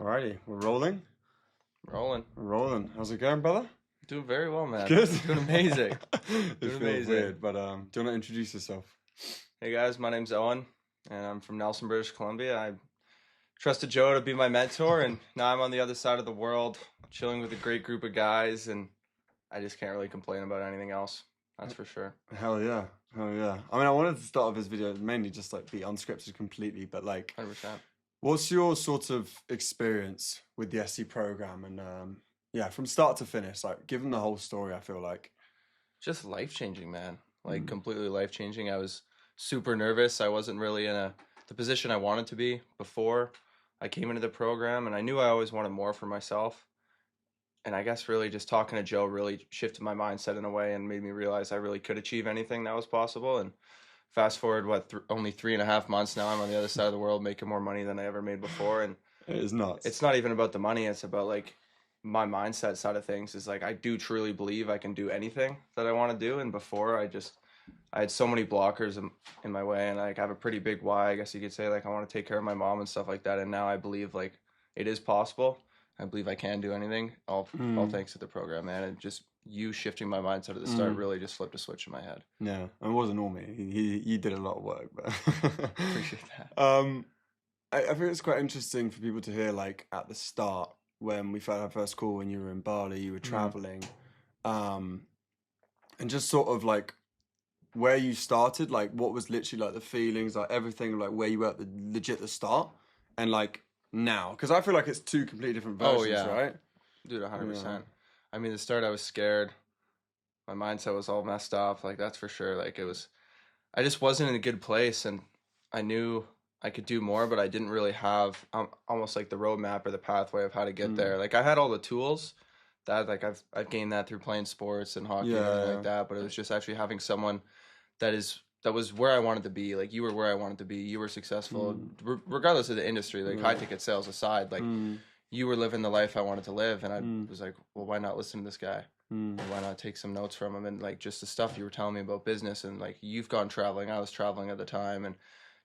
Alrighty, we're rolling. Rolling. We're rolling. How's it going, brother? Doing very well, man. Good. Doing amazing. It Doing feels amazing. weird, but do you want to introduce yourself? Hey guys, my name's Owen, and I'm from Nelson, British Columbia. I trusted Joe to be my mentor, and now I'm on the other side of the world, chilling with a great group of guys, and I just can't really complain about anything else. That's for sure. Hell yeah. Hell yeah. I mean, I wanted to start off this video mainly just like be unscripted completely, but like, 100%. what's your sort of experience with the SC program? And yeah, from start to finish, like, given the whole story, I feel like. Just life-changing, man. Like, completely life-changing. I was super nervous. I wasn't really in the position I wanted to be before I came into the program, and I knew I always wanted more for myself. And I guess really just talking to Joe really shifted my mindset in a way and made me realize I really could achieve anything that was possible. And fast forward, only 3.5 months now, I'm on the other side of the world making more money than I ever made before. And It is nuts. it's not even about the money. It's about like my mindset side of things is like, I do truly believe I can do anything that I want to do. And before I had so many blockers in my way, and like I have a pretty big why, I guess you could say, like I want to take care of my mom and stuff like that. And now I believe like it is possible. I believe I can do anything, all thanks to the program, man. And just you shifting my mindset at the start really just flipped a switch in my head. Yeah, and it wasn't all me. He did a lot of work, but Appreciate that. I think it's quite interesting for people to hear, like, at the start, when we had our first call, when you were in Bali, you were traveling, and just sort of, like, where you started, like, what was literally, like, the feelings, like, everything, like, where you were at the start, and, like, now. Because I feel like it's two completely different versions, right? Dude, 100%. Yeah. I mean, the start, I was scared. My mindset was all messed up, like, that's for sure. Like, I just wasn't in a good place, and I knew I could do more, but I didn't really have almost like the roadmap or the pathway of how to get there. Like, I had all the tools that, like, I've gained that through playing sports and hockey and everything like that, but it was just actually having someone that was where I wanted to be. Like, you were where I wanted to be. You were successful, regardless of the industry, like high ticket sales aside, like you were living the life I wanted to live. And I was like, well, why not listen to this guy? And why not take some notes from him? And like, just the stuff you were telling me about business, and like, you've gone traveling, I was traveling at the time, and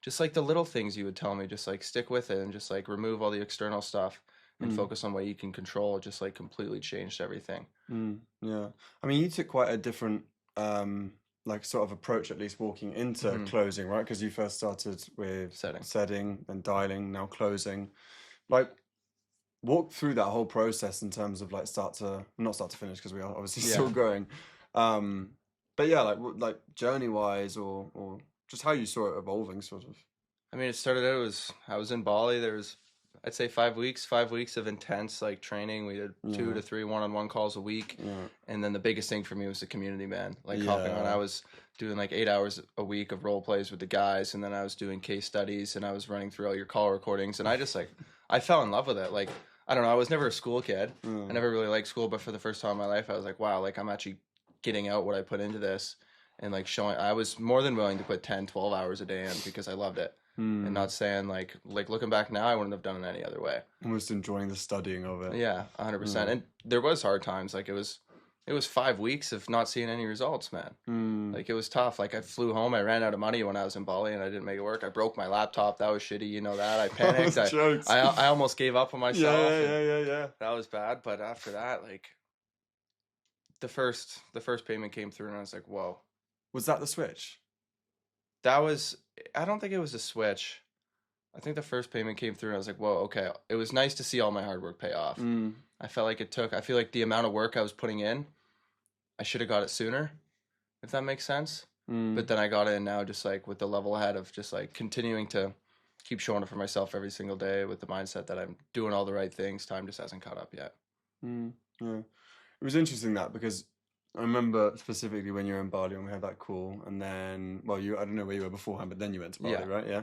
just like the little things you would tell me, just like stick with it and just like remove all the external stuff and focus on what you can control. It just like completely changed everything. Yeah. I mean, you took quite a different like sort of approach, at least walking into closing, right? Because you first started with setting and dialing, now closing. Like, walk through that whole process in terms of like not start to finish, because we are obviously still going. But yeah, like journey wise, or just how you saw it evolving, sort of. I mean, it started out I was in Bali. There was, I'd say 5 weeks of intense like training. We did 2 to 3 one-on-one calls a week. And then the biggest thing for me was the community, man. Like hopping on, I was doing like 8 hours a week of role plays with the guys, and then I was doing case studies, and I was running through all your call recordings, and I just like, I fell in love with it. Like, I don't know, I was never a school kid. I never really liked school, but for the first time in my life, I was like, wow, like I'm actually getting out what I put into this, and like showing, I was more than willing to put 10, 12 hours a day in because I loved it. And not saying like looking back now, I wouldn't have done it any other way. Almost enjoying the studying of it. Yeah, 100%. And there was hard times. Like it was 5 weeks of not seeing any results, man. Like it was tough. Like I flew home. I ran out of money when I was in Bali, and I didn't make it work. I broke my laptop. That was shitty. You know that. I panicked. I almost gave up on myself. Yeah. That was bad. But after that, like the first payment came through, and I was like, whoa. Was that the switch? I don't think it was a switch. I think the first payment came through, and I was like, whoa, okay. It was nice to see all my hard work pay off. I felt like I feel like the amount of work I was putting in, I should have got it sooner, if that makes sense. But then I got it in now, just like with the level ahead of just like continuing to keep showing up for myself every single day with the mindset that I'm doing all the right things. Time just hasn't caught up yet. Yeah. It was interesting that, because I remember specifically when you were in Bali and we had that call, and then, well, I don't know where you were beforehand, but then you went to Bali, right? Yeah.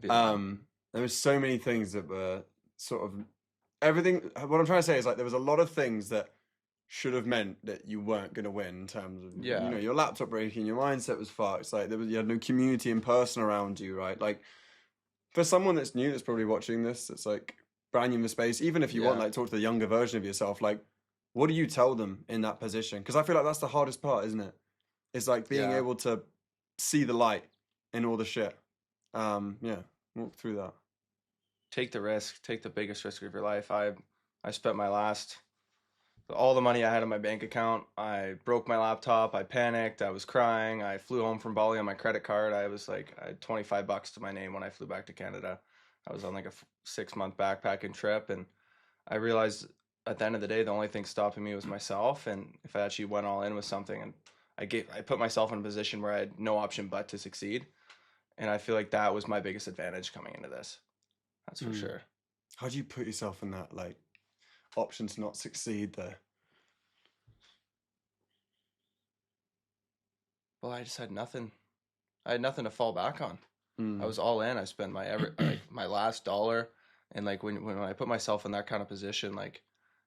There was so many things that were sort of everything. What I'm trying to say is like there was a lot of things that should have meant that you weren't going to win in terms of, you know, your laptop breaking, your mindset was fucked. It's like you had no community in person around you, right? Like for someone that's new, that's probably watching this, that's like brand new in the space, even if you want like talk to the younger version of yourself, like, what do you tell them in that position? Because I feel like that's the hardest part, isn't it? It's like being able to see the light in all the shit. Walk through that. take the risk, take the biggest risk of your life. I spent all the money I had in my bank account. I broke my laptop. I panicked. I was crying. I flew home from Bali on my credit card. I had $25 to my name when I flew back to Canada. I was on like a 6-month backpacking trip, and I realized at the end of the day, the only thing stopping me was myself. And if I actually went all in with something, and I put myself in a position where I had no option but to succeed. And I feel like that was my biggest advantage coming into this. That's for sure. How do you put yourself in that like option to not succeed there? Well, I just had nothing. I had nothing to fall back on. I was all in. I spent my last dollar, and like when I put myself in that kind of position, like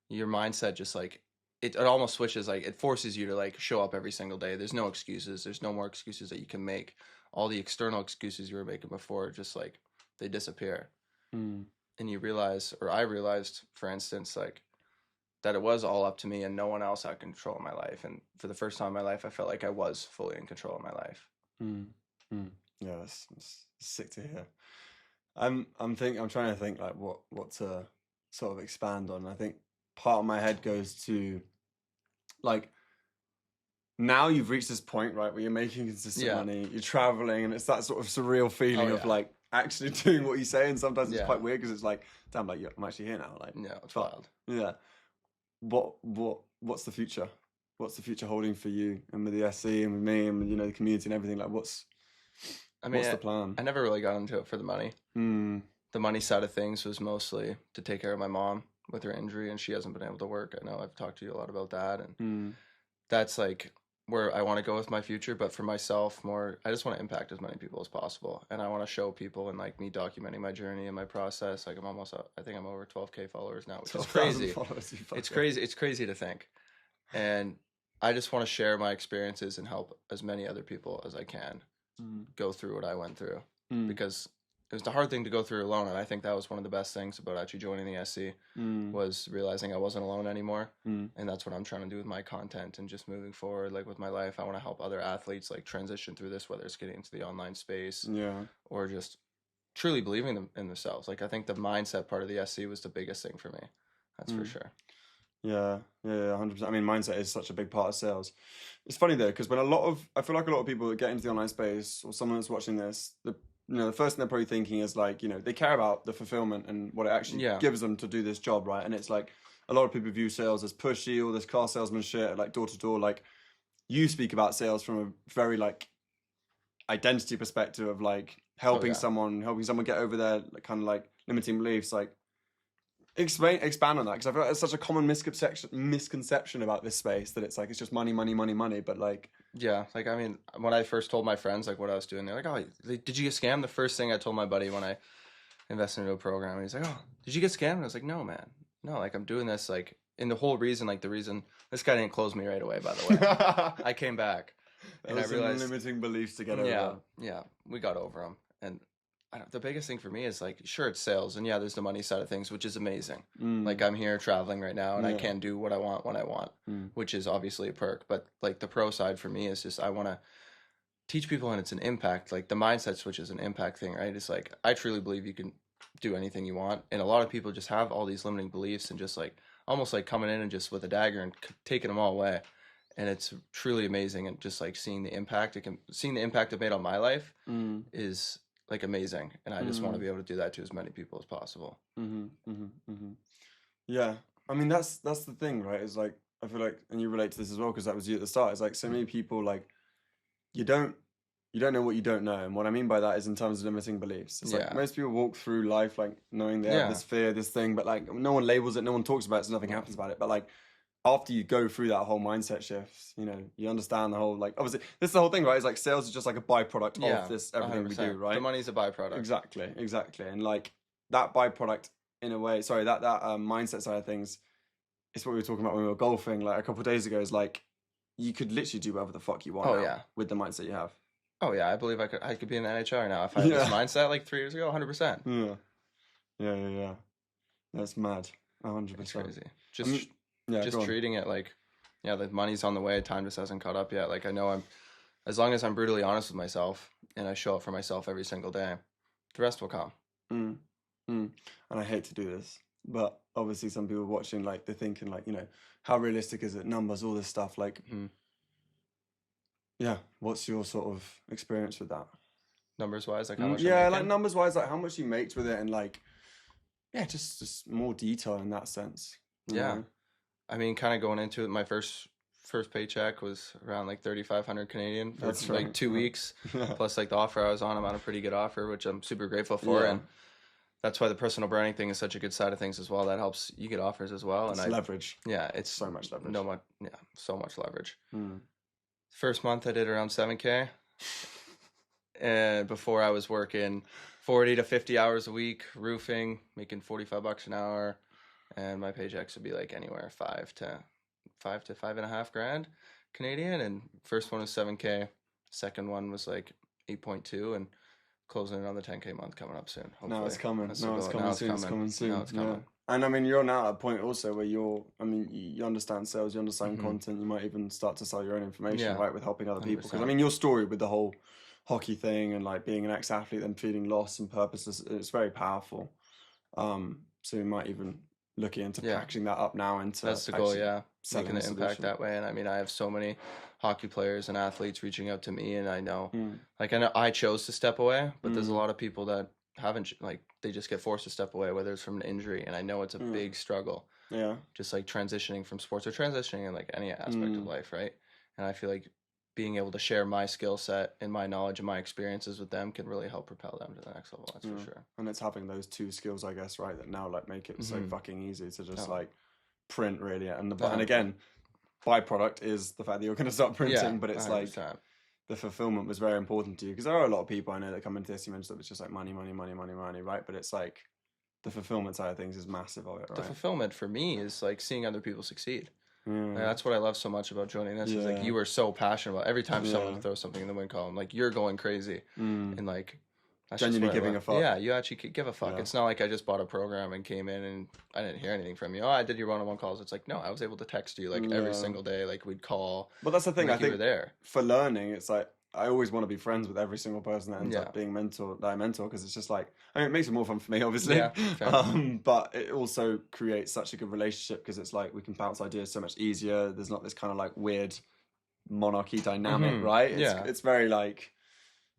your mindset just like it almost switches. Like it forces you to like show up every single day. There's no excuses. There's no more excuses that you can make. All the external excuses you were making before, just like they disappear. And you realize, or I realized, for instance, like that it was all up to me and no one else had control of my life. And for the first time in my life, I felt like I was fully in control of my life. Yeah, that's sick to hear. I'm trying to think like what to sort of expand on. I think part of my head goes to like now you've reached this point, right, where you're making consistent money, you're traveling, and it's that sort of surreal feeling of like actually doing what you say. And sometimes it's quite weird because it's like, damn, like I'm actually here now. Like, yeah, it's wild. Yeah. What's the future? What's the future holding for you and with the SC and with me and the community and everything? Like, what's the plan? I never really got into it for the money. The money side of things was mostly to take care of my mom with her injury, and she hasn't been able to work. I know I've talked to you a lot about that, and that's like where I want to go with my future. But for myself, I just want to impact as many people as possible, and I want to show people, and like me documenting my journey and my process. Like I think I'm over 12K followers now, which is crazy. It's crazy. It's crazy to think, and I just want to share my experiences and help as many other people as I can go through what I went through, because it was the hard thing to go through alone. And I think that was one of the best things about actually joining the SC was realizing I wasn't alone anymore. And that's what I'm trying to do with my content and just moving forward, like with my life. I want to help other athletes like transition through this, whether it's getting into the online space or just truly believing in themselves. Like I think the mindset part of the SC was the biggest thing for me. That's for sure. Yeah, 100%. I mean, mindset is such a big part of sales. It's funny though, because when I feel like a lot of people that get into the online space, or someone that's watching this, the first thing they're probably thinking is like, they care about the fulfillment and what it actually gives them to do this job, right? And it's like a lot of people view sales as pushy, all this car salesman shit, like door to door. Like you speak about sales from a very like identity perspective of like helping someone get over their kind of like limiting beliefs. Like expand on that, because I feel like it's such a common misconception about this space that it's like it's just money, but like like I mean, when I first told my friends like what I was doing, they're like, "Oh, did you get scammed?" The first thing I told my buddy when I invested into a program, he's like, "Oh, did you get scammed?" And I was like, "No, man, no. Like I'm doing this like." And the whole reason, like the reason this guy didn't close me right away, by the way. I came back and I realized limiting beliefs to get over. Yeah, we got over them. And the biggest thing for me is like, sure, it's sales, and there's the money side of things, which is amazing. Like I'm here traveling right now, and I can do what I want when I want, which is obviously a perk. But like the pro side for me is just I want to teach people, and it's an impact. Like the mindset switch is an impact thing, right? It's like I truly believe you can do anything you want, and a lot of people just have all these limiting beliefs and just like almost like coming in and just with a dagger and taking them all away. And it's truly amazing, and just like seeing the impact it made on my life is like amazing, and I just want to be able to do that to as many people as possible. Yeah, I mean that's the thing, right? Is like I feel like, and you relate to this as well because that was you at the start. It's like so many people like you don't know what you don't know, and what I mean by that is in terms of limiting beliefs. It's like most people walk through life like knowing they have this fear, this thing, but like no one labels it, no one talks about it, so nothing happens about it. But like after you go through that whole mindset shift, you understand the whole, like, obviously, this is the whole thing, right? It's like sales is just like a byproduct of this, everything 100%. We do, right? The money's a byproduct. Exactly. And like that byproduct, in a way, that mindset side of things, it's what we were talking about when we were golfing, like a couple of days ago, is like, you could literally do whatever the fuck you want with the mindset you have. Oh, yeah, I believe I could be in the NHL now if I had this mindset like 3 years ago, 100%. Yeah. That's mad. 100%. It's crazy. Just treating it like, the money's on the way. Time just hasn't caught up yet. Like I know as long as I'm brutally honest with myself and I show up for myself every single day, the rest will come. And I hate to do this, but obviously some people watching, like, they're thinking, like, you know, how realistic is it? Numbers, all this stuff. Like, yeah, what's your sort of experience with that? Numbers wise, like how much? Yeah, like numbers wise, like how much you make with it, and like, yeah, just more detail in that sense. Yeah, know? I mean, kind of going into it, my first paycheck was around like 3,500 Canadian for That's like right. 2 weeks. Plus, like the offer I was on, I'm on a pretty good offer, which I'm super grateful for, Yeah. and that's why the personal branding thing is such a good side of things as well. That helps you get offers as well, It's and leverage. Yeah, it's so much leverage. So much leverage. Mm. First month I did around 7K, and before I was working 40 to 50 hours a week roofing, making $45 an hour, and my paychecks would be like anywhere five to 5.5 grand Canadian. And first one was 7K, second one was like 8.2, and closing in on the 10K month coming up soon. Hopefully. No, it's coming. That's No, the it's goal. coming Now it's soon. It's coming. coming soon. Now it's coming. And I mean, you're now at a point also where I mean, you understand sales, you understand content, you might even start to sell your own information, right, with helping other people. Because I mean, your story with the whole hockey thing and like being an ex-athlete and feeling lost and purpose it's very powerful. So you might even look into packaging that up now into that's the goal, making an impact that way. And I mean, I have so many hockey players and athletes reaching out to me, and I know I chose to step away, but there's a lot of people that haven't, like, they just get forced to step away, whether it's from an injury, and I know it's a big struggle. Yeah, just like transitioning from sports or transitioning in like any aspect of life, right? And I feel like being able to share my skill set and my knowledge and my experiences with them can really help propel them to the next level. That's for sure. And it's having those two skills, I guess, right, that now like make it so fucking easy to just like print, really. And and again, byproduct is the fact that you're going to start printing, but it's 100%. Like the fulfillment was very important to you, because there are a lot of people I know that come into this, you mentioned that it's just like money, right? But it's like the fulfillment side of things is massive of it, right? The fulfillment for me is like seeing other people succeed. Like, that's what I love so much about joining this. Is like you are so passionate about every time someone throws something in the win column, like you're going crazy and like that's genuinely giving a fuck. Yeah, you actually give a fuck. It's not like I just bought a program and came in and I didn't hear anything from you. Oh, I did your one-on-one calls. It's like, no, I was able to text you like every single day. Like we'd call. But that's the thing. Like I think you were there. For learning, it's like I always want to be friends with every single person that ends up being that I mentor, because it's just like, I mean, it makes it more fun for me, obviously. Yeah, but it also creates such a good relationship, because it's like we can bounce ideas so much easier. There's not this kind of like weird monarchy dynamic, right? It's very like,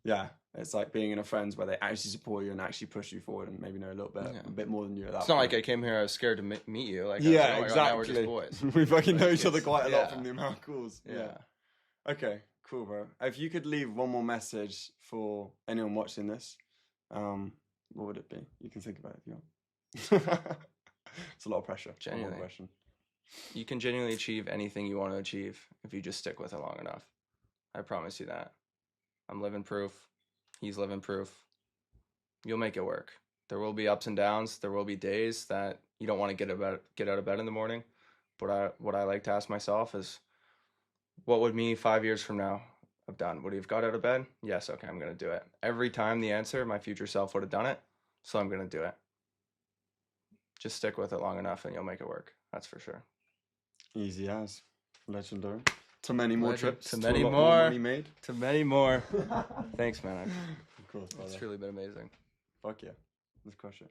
it's like being in a friends where they actually support you and actually push you forward and maybe know a bit more than you at that point. It's not like I came here, I was scared to meet you. Like, exactly. Now we're just boys. We fucking know each other quite a lot from the amount of calls. Yeah. Okay. Cool, bro. If you could leave one more message for anyone watching this, what would it be? You can think about it if you want. It's a lot of pressure. Genuinely. You can genuinely achieve anything you want to achieve if you just stick with it long enough. I promise you that. I'm living proof. He's living proof. You'll make it work. There will be ups and downs. There will be days that you don't want to get out of bed in the morning. But what I like to ask myself is, what would me 5 years from now have done? Would he have got out of bed? Yes, okay, I'm going to do it. Every time the answer, my future self would have done it, so I'm going to do it. Just stick with it long enough and you'll make it work. That's for sure. Easy as. Legendary. To many more trips. To many more. Money made. To many more. Thanks, man. Of course, brother. It's really been amazing. Fuck yeah. Let's crush it.